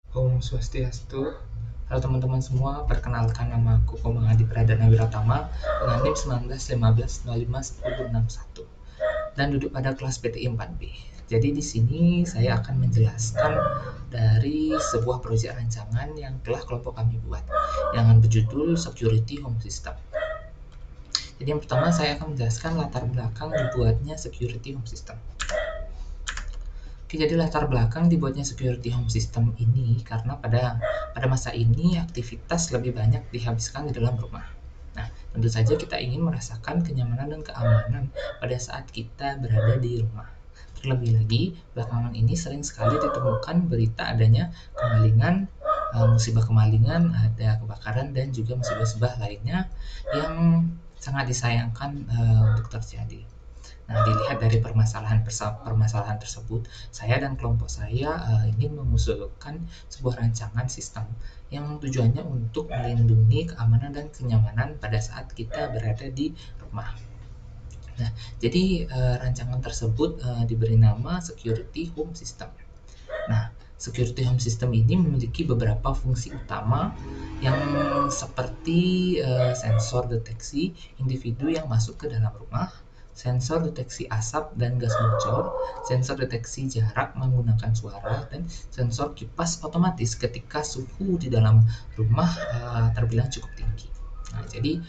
Om Swastiastu. Halo teman-teman semua, perkenalkan nama aku Komang Adi Pradana Wiratama dengan NIM 1915551061 dan duduk pada kelas PTI 4B. Jadi di sini saya akan menjelaskan dari sebuah proyek rancangan yang telah kelompok kami buat yang berjudul Security Home System. Jadi yang pertama saya akan menjelaskan latar belakang dibuatnya Security Home System. Oke, jadi latar belakang dibuatnya security home system ini karena pada masa ini aktivitas lebih banyak dihabiskan di dalam rumah. Nah, tentu saja kita ingin merasakan kenyamanan dan keamanan pada saat kita berada di rumah. Terlebih lagi, belakangan ini sering sekali ditemukan berita adanya kemalingan, musibah kemalingan, ada kebakaran dan juga musibah-musibah lainnya yang sangat disayangkan untuk terjadi. Nah, dilihat dari permasalahan tersebut, saya dan kelompok saya ingin mengusulkan sebuah rancangan sistem yang tujuannya untuk melindungi keamanan dan kenyamanan pada saat kita berada di rumah. Nah, jadi rancangan tersebut diberi nama Security Home System. Nah, Security Home System ini memiliki beberapa fungsi utama yang seperti sensor deteksi individu yang masuk ke dalam rumah, sensor deteksi asap dan gas bocor, sensor deteksi jarak menggunakan suara, dan sensor kipas otomatis ketika suhu di dalam rumah terbilang cukup tinggi. Nah, jadi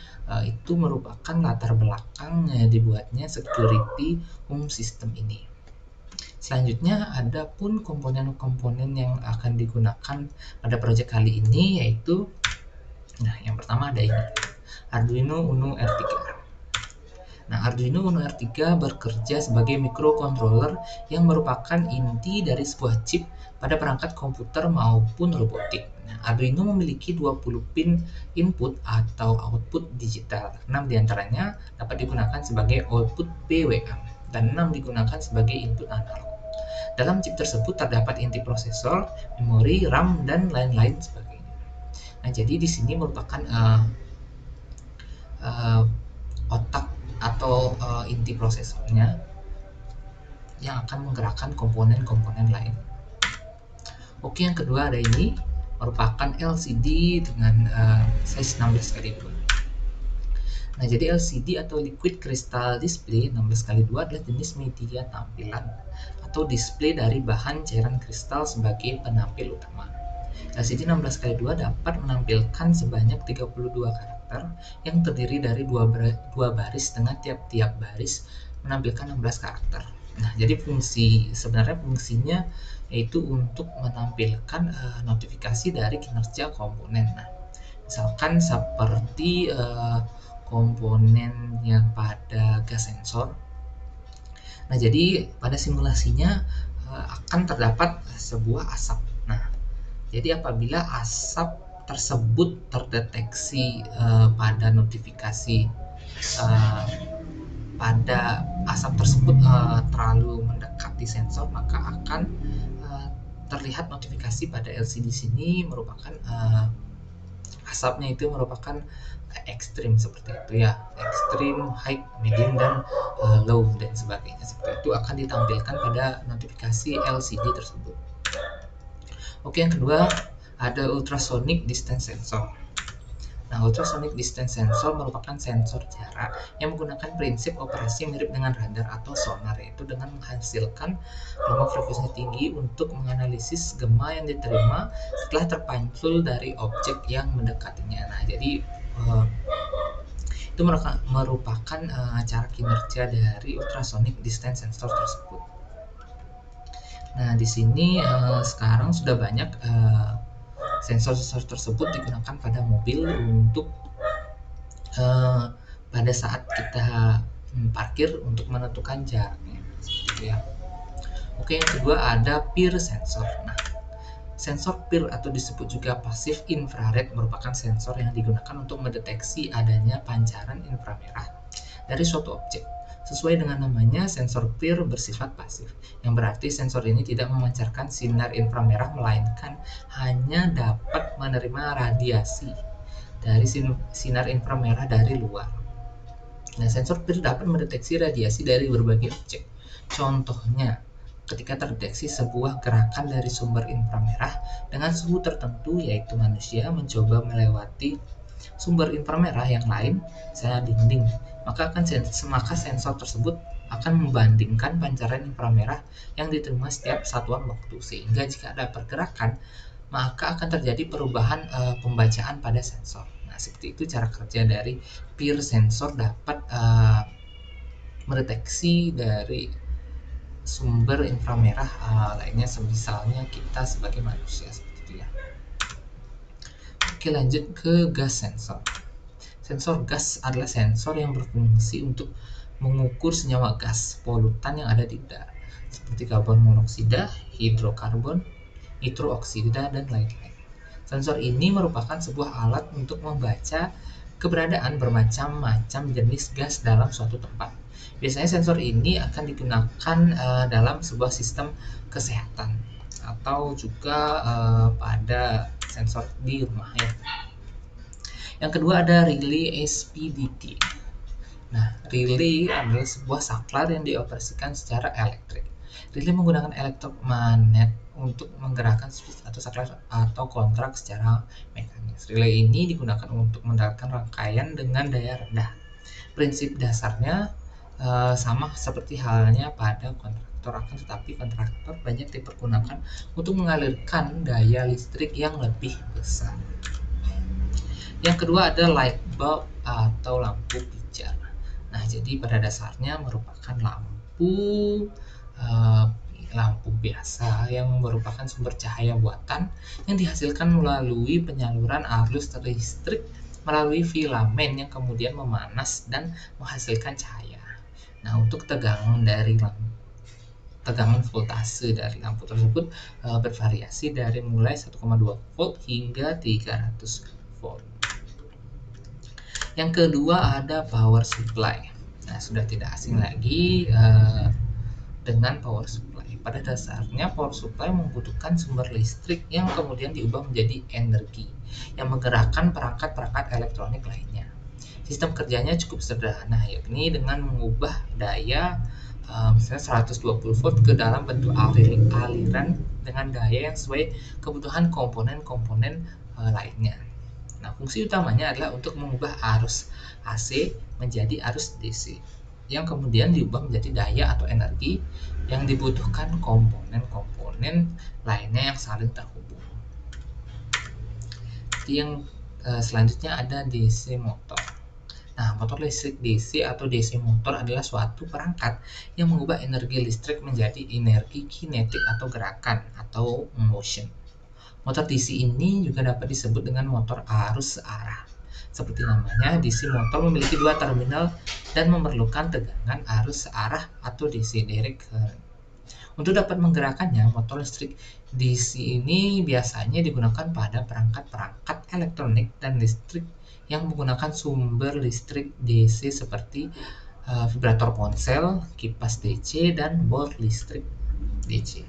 itu merupakan latar belakang dibuatnya Security Home System ini. Selanjutnya ada pun komponen-komponen yang akan digunakan pada proyek kali ini yaitu yang pertama ada ini, Arduino Uno R3. Nah, Arduino Uno R3 bekerja sebagai microcontroller yang merupakan inti dari sebuah chip pada perangkat komputer maupun robotik. Nah, Arduino memiliki 20 pin input atau output digital. 6 diantaranya dapat digunakan sebagai output PWM dan 6 digunakan sebagai input analog. Dalam chip tersebut terdapat inti prosesor, memori, RAM, dan lain-lain sebagainya. Nah, jadi di sini merupakan otak atau inti prosesornya yang akan menggerakkan komponen-komponen lain. Oke, yang kedua ada ini, merupakan LCD dengan size 16x2. Nah, jadi LCD atau Liquid Crystal Display 16x2 adalah jenis media tampilan atau display dari bahan cairan kristal sebagai penampil utama. LCD 16x2 dapat menampilkan sebanyak 32 karakter yang terdiri dari dua baris dengan tiap-tiap baris menampilkan 16 karakter. Nah, jadi sebenarnya fungsinya yaitu untuk menampilkan notifikasi dari kinerja komponen. Nah, misalkan seperti komponen yang pada gas sensor. Nah, jadi pada simulasinya akan terdapat sebuah asap. Nah, jadi apabila asap tersebut terdeteksi pada notifikasi pada asap tersebut terlalu mendekati sensor, maka akan terlihat notifikasi pada LCD sini merupakan asapnya itu merupakan ekstrim seperti itu ya, ekstrim, high, medium, dan low dan sebagainya. Seperti itu akan ditampilkan pada notifikasi LCD tersebut. Oke, yang kedua ada ultrasonic distance sensor. Nah, ultrasonic distance sensor merupakan sensor jarak yang menggunakan prinsip operasi mirip dengan radar atau sonar, yaitu dengan menghasilkan gelombang frekuensi tinggi untuk menganalisis gema yang diterima setelah terpantul dari objek yang mendekatinya. Nah, jadi itu merupakan cara kinerja dari ultrasonic distance sensor tersebut. Nah, di sini sekarang sudah banyak sensor-sensor tersebut digunakan pada mobil untuk pada saat kita parkir untuk menentukan jaraknya, gitu ya. Oke, yang kedua ada PIR sensor. Nah, sensor PIR atau disebut juga pasif infrared merupakan sensor yang digunakan untuk mendeteksi adanya pancaran inframerah dari suatu objek. Sesuai dengan namanya, sensor PIR bersifat pasif, yang berarti sensor ini tidak memancarkan sinar inframerah melainkan hanya dapat menerima radiasi dari sinar inframerah dari luar. Nah, sensor PIR dapat mendeteksi radiasi dari berbagai objek. Contohnya, ketika terdeteksi sebuah gerakan dari sumber inframerah dengan suhu tertentu, yaitu manusia mencoba melewati sumber inframerah yang lain, misalnya dinding, maka sensor tersebut akan membandingkan pancaran inframerah yang diterima setiap satuan waktu, sehingga jika ada pergerakan maka akan terjadi perubahan pembacaan pada sensor. Nah, seperti itu cara kerja dari peer sensor dapat mendeteksi dari sumber inframerah lainnya, misalnya kita sebagai manusia, seperti itu ya. Oke, lanjut ke gas sensor. Sensor gas adalah sensor yang berfungsi untuk mengukur senyawa gas, polutan yang ada di udara, seperti karbon monoksida, hidrokarbon, nitrooksida, dan lain-lain. Sensor ini merupakan sebuah alat untuk membaca keberadaan bermacam-macam jenis gas dalam suatu tempat. Biasanya sensor ini akan digunakan dalam sebuah sistem kesehatan atau juga pada sensor di rumah ya. Yang kedua ada relay SPDT. Nah, relay adalah sebuah saklar yang dioperasikan secara elektrik. Relay menggunakan elektromagnet untuk menggerakkan switch atau saklar atau kontrak secara mekanis. Relay ini digunakan untuk mendapatkan rangkaian dengan daya rendah. Prinsip dasarnya sama seperti halnya pada kontraktor, akan tetapi kontraktor banyak dipergunakan untuk mengalirkan daya listrik yang lebih besar. Yang kedua ada light bulb atau lampu pijar. Nah, jadi pada dasarnya merupakan lampu biasa yang merupakan sumber cahaya buatan yang dihasilkan melalui penyaluran arus listrik melalui filamen yang kemudian memanas dan menghasilkan cahaya. Nah, untuk tegangan voltase dari lampu tersebut bervariasi dari mulai 1,2 volt hingga 300 volt. Yang kedua ada power supply. Nah, sudah tidak asing lagi dengan power supply. Pada dasarnya power supply membutuhkan sumber listrik yang kemudian diubah menjadi energi yang menggerakkan perangkat-perangkat elektronik lainnya. Sistem kerjanya cukup sederhana, yakni dengan mengubah daya misalnya 120 volt ke dalam bentuk aliran dengan daya yang sesuai kebutuhan komponen-komponen lainnya. Nah, fungsi utamanya adalah untuk mengubah arus AC menjadi arus DC yang kemudian diubah menjadi daya atau energi yang dibutuhkan komponen-komponen lainnya yang saling terhubung. Yang selanjutnya ada DC motor. Nah, motor listrik DC atau DC motor adalah suatu perangkat yang mengubah energi listrik menjadi energi kinetik atau gerakan atau motion. Motor DC ini juga dapat disebut dengan motor arus searah. Seperti namanya, DC motor memiliki dua terminal dan memerlukan tegangan arus searah atau DC direct current. Untuk dapat menggerakkannya, motor listrik DC ini biasanya digunakan pada perangkat-perangkat elektronik dan listrik yang menggunakan sumber listrik DC seperti vibrator ponsel, kipas DC, dan board listrik DC.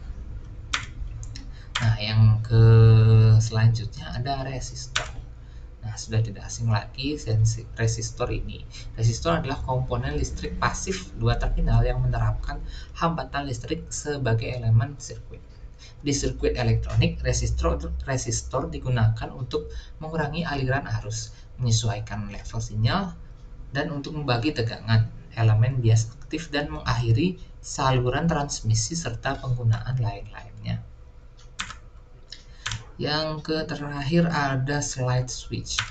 Nah, yang selanjutnya ada resistor. Nah, sudah tidak asing lagi resistor ini. Resistor adalah komponen listrik pasif dua terminal yang menerapkan hambatan listrik sebagai elemen sirkuit. Di sirkuit elektronik, resistor digunakan untuk mengurangi aliran arus, menyesuaikan level sinyal, dan untuk membagi tegangan, elemen bias aktif, dan mengakhiri saluran transmisi serta penggunaan lain-lainnya. Yang terakhir ada slide switch.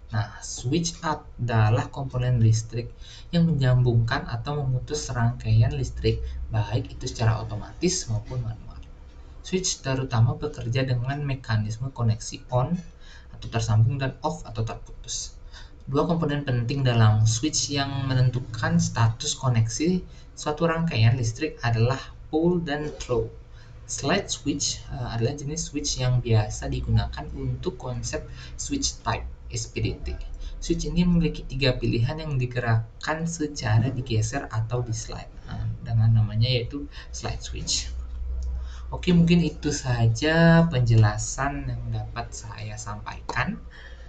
Nah, switch adalah komponen listrik yang menyambungkan atau memutus rangkaian listrik, baik itu secara otomatis maupun manual. Switch terutama bekerja dengan mekanisme koneksi on atau tersambung dan off atau terputus. Dua komponen penting dalam switch yang menentukan status koneksi suatu rangkaian listrik adalah pull dan throw. Slide switch adalah jenis switch yang biasa digunakan untuk konsep switch type SPDT. Switch ini memiliki tiga pilihan yang digerakkan secara digeser atau di-slide dengan namanya yaitu slide switch. Oke, mungkin itu saja penjelasan yang dapat saya sampaikan.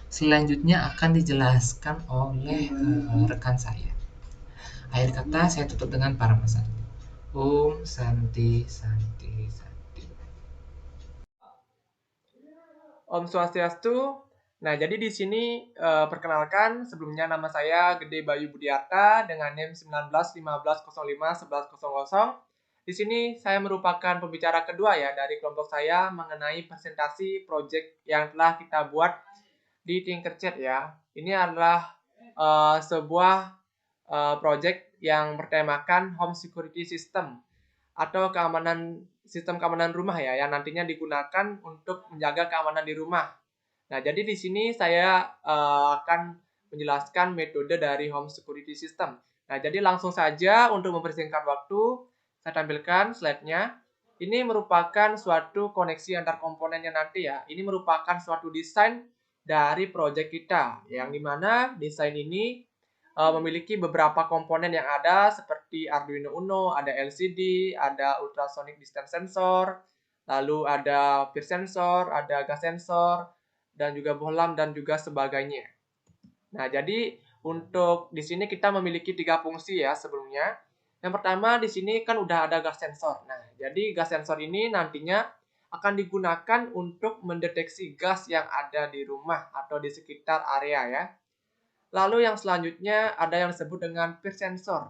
Selanjutnya akan dijelaskan oleh rekan saya. Akhir kata saya tutup dengan parafrasan. Om Santi Santi Santi. Om Swastiastu. Nah, jadi di sini perkenalkan sebelumnya nama saya Gede Bayu Budiarta dengan NIM 1915051100. Di sini saya merupakan pembicara kedua ya dari kelompok saya mengenai presentasi project yang telah kita buat di Tinkercad ya. Ini adalah sebuah project yang bertemakan Home Security System atau sistem keamanan rumah ya, yang nantinya digunakan untuk menjaga keamanan di rumah. Nah, jadi di sini saya akan menjelaskan metode dari Home Security System. Nah, jadi langsung saja untuk mempersingkat waktu, saya tampilkan slide-nya. Ini merupakan suatu koneksi antar komponennya nanti ya. Ini merupakan suatu desain dari project kita, yang dimana desain ini memiliki beberapa komponen yang ada seperti Arduino Uno, ada LCD, ada ultrasonic distance sensor, lalu ada peer sensor, ada gas sensor, dan juga bohlam dan juga sebagainya. Nah, jadi untuk di sini kita memiliki 3 fungsi ya sebelumnya. Yang pertama di sini kan udah ada gas sensor. Nah, jadi gas sensor ini nantinya akan digunakan untuk mendeteksi gas yang ada di rumah atau di sekitar area ya. Lalu yang selanjutnya ada yang disebut dengan peer sensor.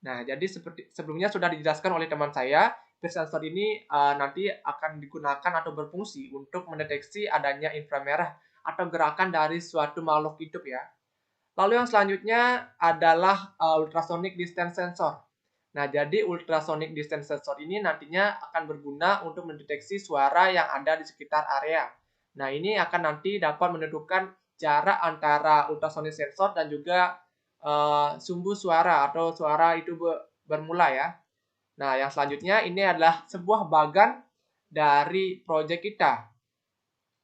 Nah, jadi seperti sebelumnya sudah dijelaskan oleh teman saya, peer sensor ini nanti akan digunakan atau berfungsi untuk mendeteksi adanya inframerah atau gerakan dari suatu makhluk hidup ya. Lalu yang selanjutnya adalah ultrasonic distance sensor. Nah, jadi ultrasonic distance sensor ini nantinya akan berguna untuk mendeteksi suara yang ada di sekitar area. Nah, ini akan nanti dapat menentukan jarak antara ultrasonic sensor dan juga sumbu suara atau suara itu bermula ya. Nah, yang selanjutnya ini adalah sebuah bagan dari proyek kita.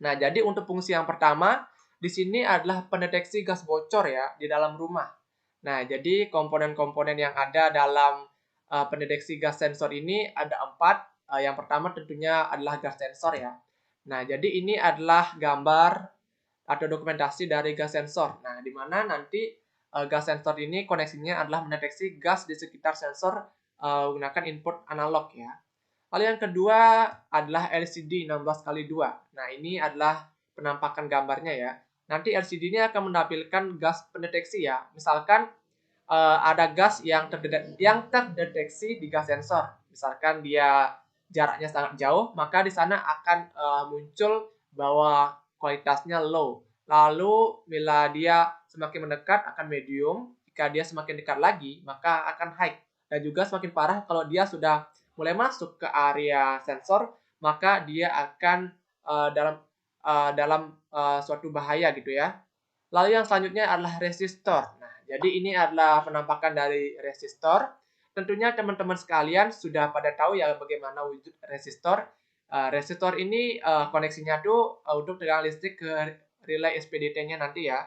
Nah, jadi untuk fungsi yang pertama di sini adalah pendeteksi gas bocor ya di dalam rumah. Nah, jadi komponen-komponen yang ada dalam pendeteksi gas sensor ini ada 4. Yang pertama tentunya adalah gas sensor ya. Nah, jadi ini adalah gambar atau dokumentasi dari gas sensor. Nah, di mana nanti gas sensor ini koneksinya adalah mendeteksi gas di sekitar sensor menggunakan input analog ya. Lalu yang kedua adalah LCD 16x2. Nah, ini adalah penampakan gambarnya ya. Nanti LCD ini akan menampilkan gas pendeteksi ya. Misalkan ada gas yang terdeteksi di gas sensor. Misalkan dia jaraknya sangat jauh, maka di sana akan muncul bahwa kualitasnya low. Lalu bila dia semakin mendekat akan medium, jika dia semakin dekat lagi maka akan high. Dan juga semakin parah kalau dia sudah mulai masuk ke area sensor, maka dia akan dalam suatu bahaya gitu ya. Lalu yang selanjutnya adalah resistor. Nah, jadi ini adalah penampakan dari resistor. Tentunya teman-teman sekalian sudah pada tahu ya bagaimana wujud resistor. Resistor ini koneksinya tuh untuk tegangan listrik ke relay SPDT-nya nanti ya.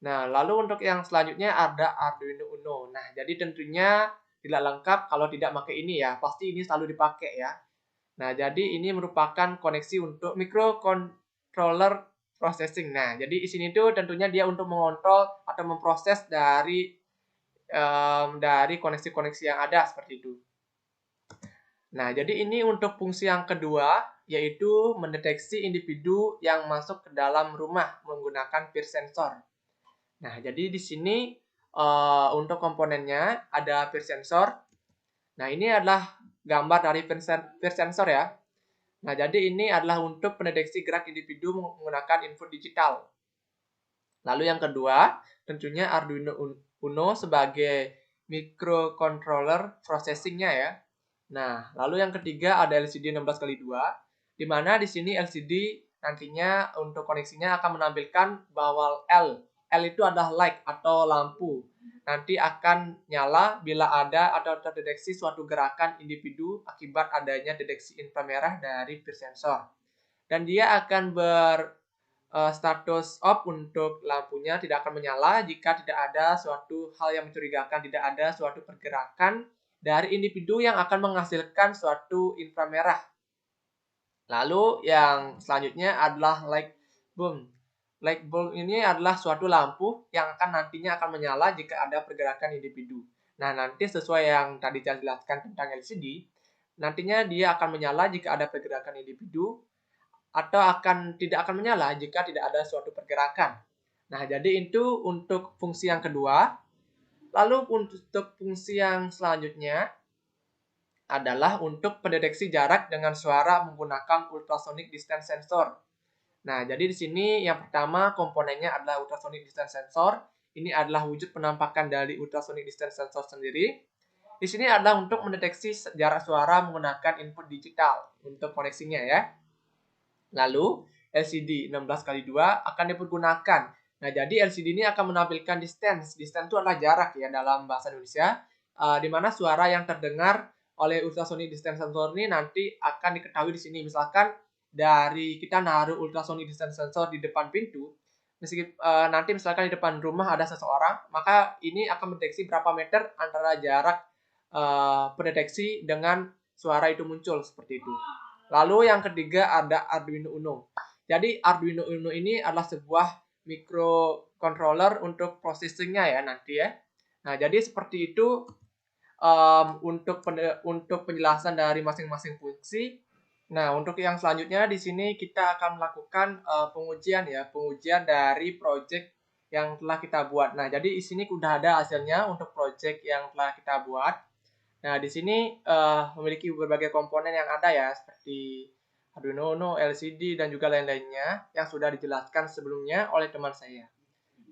Nah, lalu untuk yang selanjutnya ada Arduino Uno. Nah, jadi tentunya tidak lengkap kalau tidak pakai ini ya. Pasti ini selalu dipakai ya. Nah, jadi ini merupakan koneksi untuk microcontroller processing. Nah, jadi di sini tuh tentunya dia untuk mengontrol atau memproses dari koneksi-koneksi yang ada seperti itu. Nah, jadi ini untuk fungsi yang kedua, yaitu mendeteksi individu yang masuk ke dalam rumah menggunakan peer sensor. Nah, jadi di sini untuk komponennya ada peer sensor. Nah, ini adalah gambar dari peer sensor ya. Nah, jadi ini adalah untuk pendeteksi gerak individu menggunakan input digital. Lalu yang kedua, tentunya Arduino Uno sebagai microcontroller processingnya ya. Nah, lalu yang ketiga ada LCD 16x2, di mana di sini LCD nantinya untuk koneksinya akan menampilkan bahwa L itu adalah light atau lampu. Nanti akan nyala bila ada atau terdeteksi suatu gerakan individu akibat adanya deteksi inframerah dari peer sensor. Dan dia akan status off untuk lampunya tidak akan menyala jika tidak ada suatu hal yang mencurigakan, tidak ada suatu pergerakan dari individu yang akan menghasilkan suatu inframerah. Lalu yang selanjutnya adalah light bulb. Light bulb ini adalah suatu lampu yang akan nantinya akan menyala jika ada pergerakan individu. Nah, nanti sesuai yang tadi saya jelaskan tentang LCD, nantinya dia akan menyala jika ada pergerakan individu atau tidak akan menyala jika tidak ada suatu pergerakan. Nah, jadi itu untuk fungsi yang kedua. Lalu untuk fungsi yang selanjutnya adalah untuk pendeteksi jarak dengan suara menggunakan ultrasonic distance sensor. Nah, jadi di sini yang pertama komponennya adalah ultrasonic distance sensor. Ini adalah wujud penampakan dari ultrasonic distance sensor sendiri. Di sini adalah untuk mendeteksi jarak suara menggunakan input digital untuk koneksinya ya. Lalu LCD 16x2 akan dipergunakan. Nah, jadi LCD ini akan menampilkan distance. Distance itu adalah jarak ya dalam bahasa Indonesia, di mana suara yang terdengar oleh ultrasonic distance sensor ini nanti akan diketahui di sini. Misalkan dari kita naruh ultrasonic distance sensor di depan pintu, nanti misalkan di depan rumah ada seseorang, maka ini akan mendeteksi berapa meter antara jarak pendeteksi dengan suara itu muncul seperti itu. Lalu yang ketiga ada Arduino Uno. Jadi Arduino Uno ini adalah sebuah microcontroller untuk processingnya ya nanti ya. Nah, jadi seperti itu untuk penjelasan dari masing-masing fungsi. Nah, untuk yang selanjutnya di sini kita akan melakukan pengujian dari project yang telah kita buat. Nah, jadi di sini sudah ada hasilnya untuk project yang telah kita buat. Nah, di sini memiliki berbagai komponen yang ada ya, seperti Arduino Uno, LCD, dan juga lain-lainnya yang sudah dijelaskan sebelumnya oleh teman saya.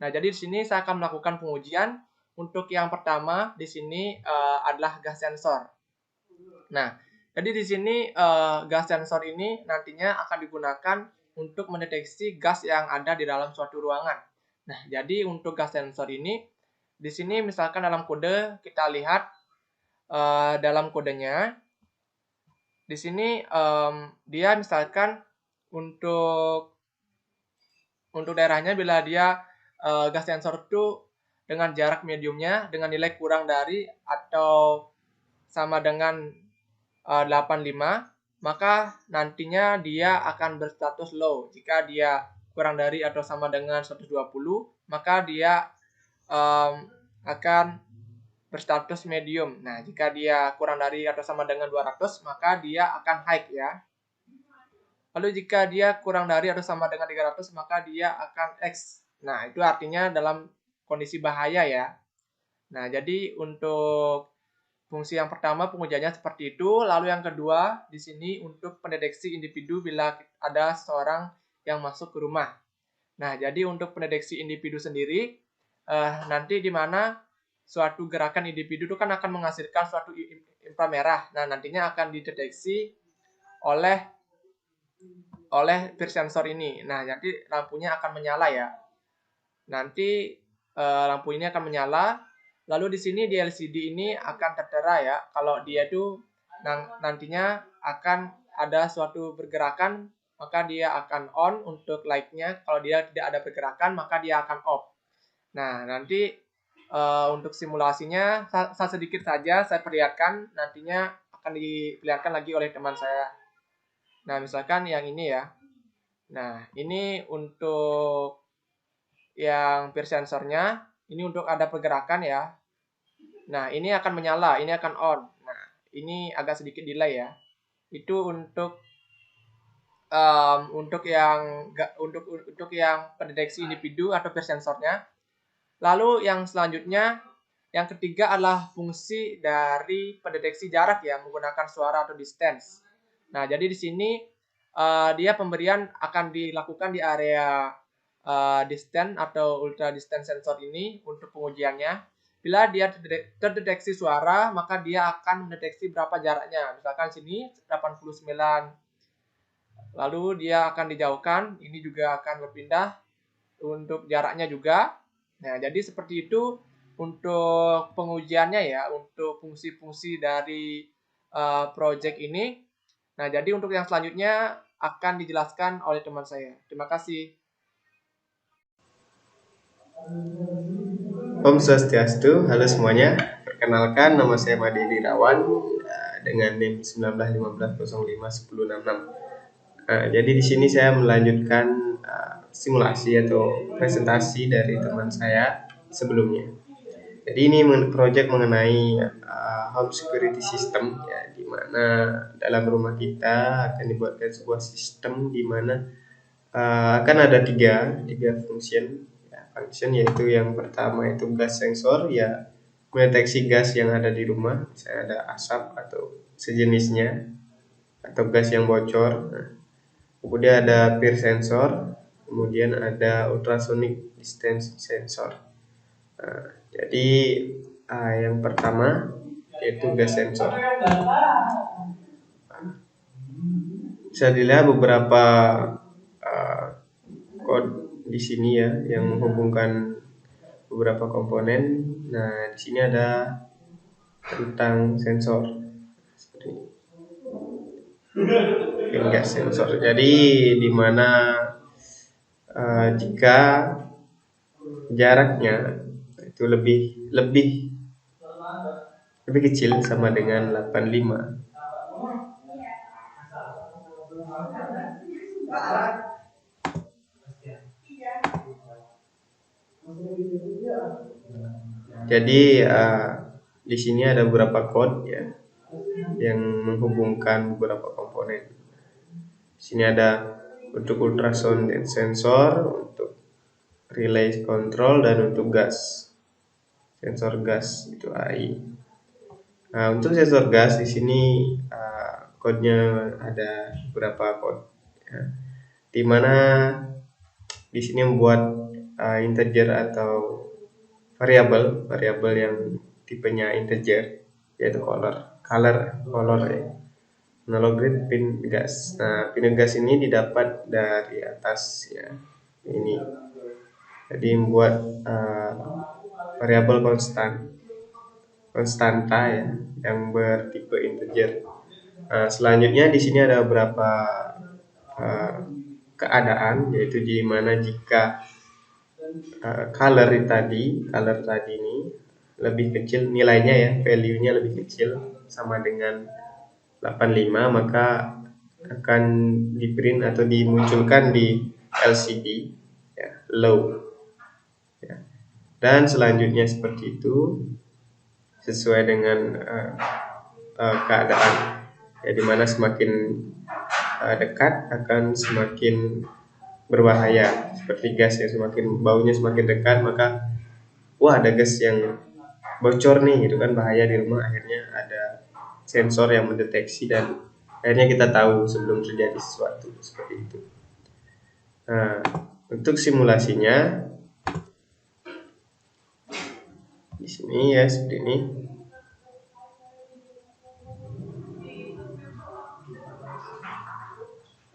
Nah, jadi di sini saya akan melakukan pengujian. Untuk yang pertama di sini adalah gas sensor. Nah, jadi di sini gas sensor ini nantinya akan digunakan untuk mendeteksi gas yang ada di dalam suatu ruangan. Nah, jadi untuk gas sensor ini, di sini misalkan dalam kode kita lihat dalam kodenya, di sini dia misalkan untuk daerahnya bila dia gas sensor itu dengan jarak mediumnya dengan nilai kurang dari atau sama dengan 85, maka nantinya dia akan berstatus low. Jika dia kurang dari atau sama dengan 120, maka dia akan berstatus medium. Nah, jika dia kurang dari atau sama dengan 200, maka dia akan high ya. Lalu jika dia kurang dari atau sama dengan 300, maka dia akan X. Nah, itu artinya dalam kondisi bahaya ya. Nah, jadi untuk fungsi yang pertama pengujiannya seperti itu. Lalu yang kedua di sini untuk pendeteksi individu bila ada seorang yang masuk ke rumah. Nah, jadi untuk pendeteksi individu sendiri nanti di mana suatu gerakan individu itu kan akan menghasilkan suatu inframerah. Nah, nantinya akan dideteksi oleh peer sensor ini. Nah, jadi lampunya akan menyala ya. Nanti lampu ini akan menyala. Lalu di sini di LCD ini akan tertera ya. Kalau dia itu nantinya akan ada suatu pergerakan, maka dia akan on untuk light-nya. Kalau dia tidak ada pergerakan, maka dia akan off. Nah, nanti untuk simulasinya saya sedikit saja saya perlihatkan, nantinya akan diperlihatkan lagi oleh teman saya. Nah, misalkan yang ini ya. Nah, ini untuk yang peer sensornya, ini untuk ada pergerakan ya. Nah, ini akan menyala, ini akan on. Nah, ini agak sedikit delay ya. Itu untuk yang pendeteksi individu atau peer sensornya. Lalu yang selanjutnya, yang ketiga adalah fungsi dari pendeteksi jarak ya, menggunakan suara atau distance. Nah, jadi di sini dia pemberian akan dilakukan di area distance atau ultra distance sensor ini untuk pengujiannya. Bila dia terdeteksi suara, maka dia akan mendeteksi berapa jaraknya. Misalkan sini 89. Lalu dia akan dijauhkan, ini juga akan berpindah untuk jaraknya juga. Nah, jadi seperti itu untuk pengujiannya ya, untuk fungsi-fungsi dari project ini. Nah, jadi untuk yang selanjutnya akan dijelaskan oleh teman saya. Terima kasih. Om Swastiastu, halo semuanya. Perkenalkan, nama saya Made Dirawan dengan NIM 1915051066. Jadi di sini saya melanjutkan simulasi atau presentasi dari teman saya sebelumnya. Jadi ini project mengenai home security system ya, di mana dalam rumah kita akan dibuatkan sebuah sistem di mana akan ada tiga function ya, yaitu yang pertama itu gas sensor ya, mendeteksi gas yang ada di rumah, misalnya ada asap atau sejenisnya atau gas yang bocor. Nah, kemudian ada peer sensor, kemudian ada ultrasonic distance sensor. Nah, jadi yang pertama yaitu gas sensor. Bisa dilihat beberapa code di sini ya yang menghubungkan beberapa komponen. Nah, di sini ada tentang sensor seperti ini. Gas sensor. Jadi di mana jika jaraknya itu lebih kecil sama dengan 85, jadi di sini ada beberapa code ya yang menghubungkan beberapa komponen. Di sini ada untuk ultrasound sensor, untuk relay control, dan untuk gas sensor gas itu AI. Nah, untuk sensor gas di sini kodenya ada beberapa kode ya, di mana di sini membuat integer atau variabel yang tipenya integer, yaitu color ya. Analog grid pin gas. Nah, pin gas ini didapat dari atas ya, ini. Jadi membuat variabel konstanta ya, yang bertipe integer. Nah, selanjutnya di sini ada beberapa keadaan, yaitu di mana jika color tadi ini lebih kecil nilainya ya, value-nya lebih kecil sama dengan 85, maka akan di print atau dimunculkan di LCD ya, low ya. Dan selanjutnya seperti itu sesuai dengan keadaan ya, dimana semakin dekat akan semakin berbahaya, seperti gas yang baunya semakin dekat, maka wah ada gas yang bocor nih gitu kan, bahaya di rumah. Akhirnya ada sensor yang mendeteksi dan akhirnya kita tahu sebelum terjadi sesuatu seperti itu. Nah, untuk simulasinya di sini ya seperti ini.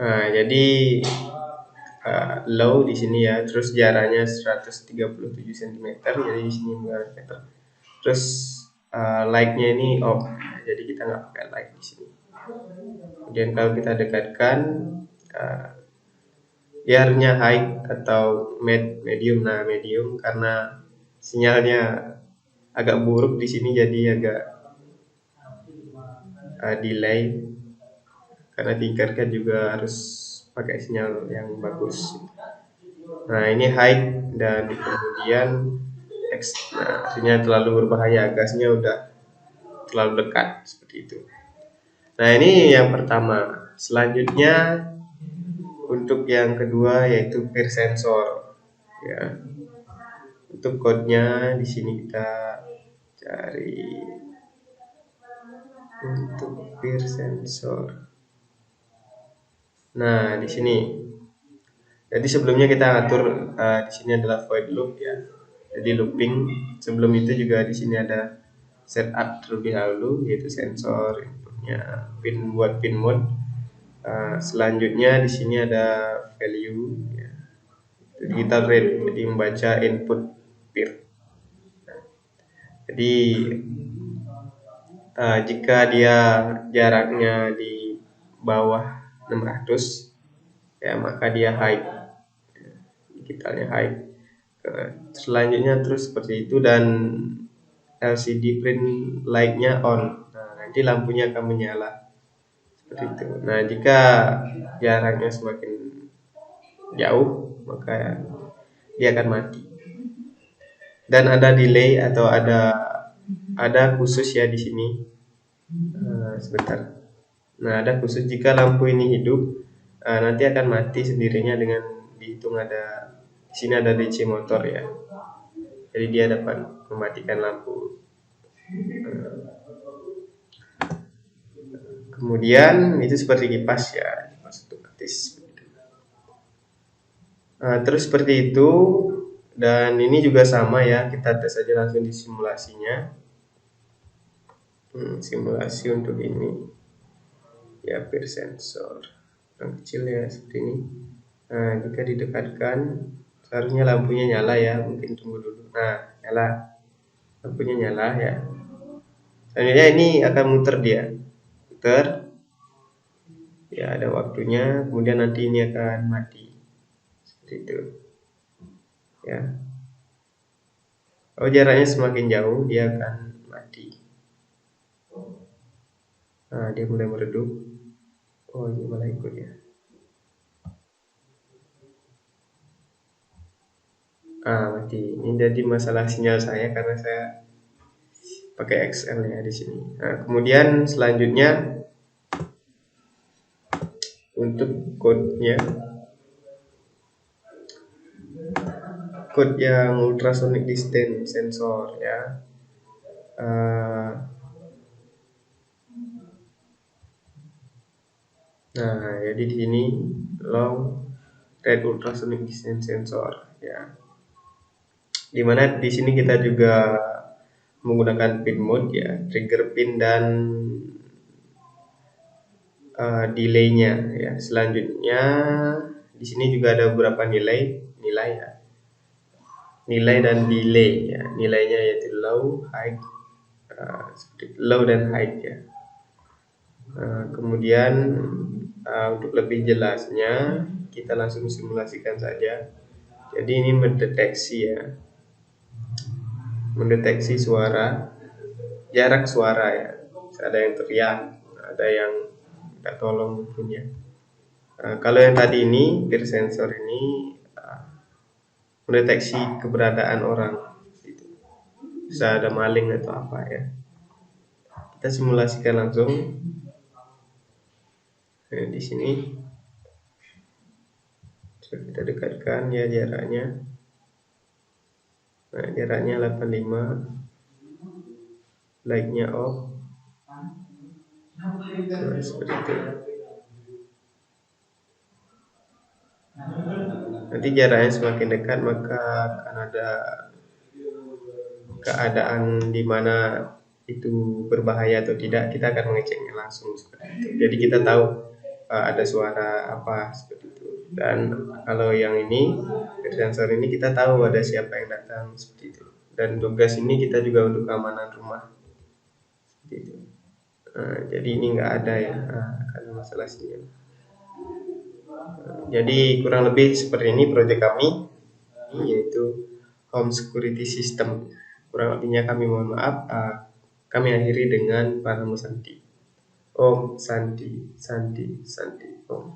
Nah, jadi low di sini ya, terus jaraknya 137 cm, jadi di sini meter. Terus light-nya ini off, jadi kita nggak pakai light di sini. Kemudian kalau kita dekatkan, dia harusnya high atau medium. Nah, medium karena sinyalnya agak buruk di sini, jadi agak delay. Karena tingkatkan juga harus pakai sinyal yang bagus. Nah, ini high, dan kemudian X. Nah, artinya terlalu berbahaya, gasnya udah terlalu dekat seperti itu. Nah, ini yang pertama. Selanjutnya untuk yang kedua yaitu peer sensor ya. Untuk kodenya di sini kita cari untuk peer sensor. Nah, di sini. Jadi sebelumnya kita atur di sini adalah void loop ya. Jadi looping. Sebelum itu juga di sini ada setup terlebih dahulu, yaitu sensor inputnya buat pin mode. Selanjutnya di sini ada value ya. Digital rate, jadi membaca input peer. Jadi jika dia jaraknya di bawah 600 ya, maka dia high, digitalnya high. Selanjutnya terus seperti itu, dan LCD print light-nya on. Nah, nanti lampunya akan menyala seperti itu. Nah, jika jaraknya semakin jauh, maka dia akan mati. dan ada delay atau ada khusus ya di sini. Sebentar. Nah, ada khusus jika lampu ini hidup, nanti akan mati sendirinya dengan dihitung ada di sini ada DC motor ya. Jadi dia dapat mematikan lampu. Kemudian itu seperti kipas ya, kipas otomatis. Terus seperti itu, dan ini juga sama ya, kita tes saja langsung di simulasinya. Simulasi untuk ini ya, peer sensor yang kecil ya seperti ini. Nah, jika didekatkan seharusnya lampunya nyala ya, mungkin tunggu dulu. Nah, nyala, lampunya nyala ya. Selanjutnya ini akan muter dia, muter ya, ada waktunya, kemudian nanti ini akan mati seperti itu ya. Kalau jaraknya semakin jauh dia akan mati. Nah, dia mulai meredup. Oh, ini malah ikut ya. Mati. Ini jadi masalah sinyal saya karena saya pakai XL ya di sini. Nah, kemudian selanjutnya untuk code-nya, code yang ultrasonic distance sensor ya. Nah, jadi di sini long range ultrasonic distance sensor ya. Dimana di sini kita juga menggunakan pin mode ya, trigger pin dan delaynya ya. Selanjutnya di sini juga ada beberapa nilai ya, nilai dan delay ya. Nilainya yaitu low, high, low dan high ya. Kemudian untuk lebih jelasnya kita langsung simulasikan saja. Jadi ini mendeteksi ya, mendeteksi suara, jarak suara ya. Ada yang teriak, ada yang minta tolong mungkin ya. Kalau yang tadi ini peer sensor ini mendeteksi keberadaan orang, gitu. Bisa ada maling atau apa ya. Kita simulasikan langsung. Nah, di sini coba kita dekatkan ya jaraknya. Nah, jaraknya 85, light-nya off. Nah, seperti itu. Nanti jaraknya semakin dekat maka akan ada keadaan di mana itu berbahaya atau tidak, kita akan mengeceknya langsung seperti itu. Jadi kita tahu ada suara apa seperti itu. Dan kalau yang ini sensor ini kita tahu ada siapa yang datang seperti itu. Dan tugas ini kita juga untuk keamanan rumah seperti itu. Jadi ini nggak ada ya karena masalah sinyal. Jadi kurang lebih seperti ini proyek kami, yaitu home security system. Kurang lebihnya kami mohon maaf. Kami akhiri dengan Para Santi. Om Santi, Santi, Santi, Om.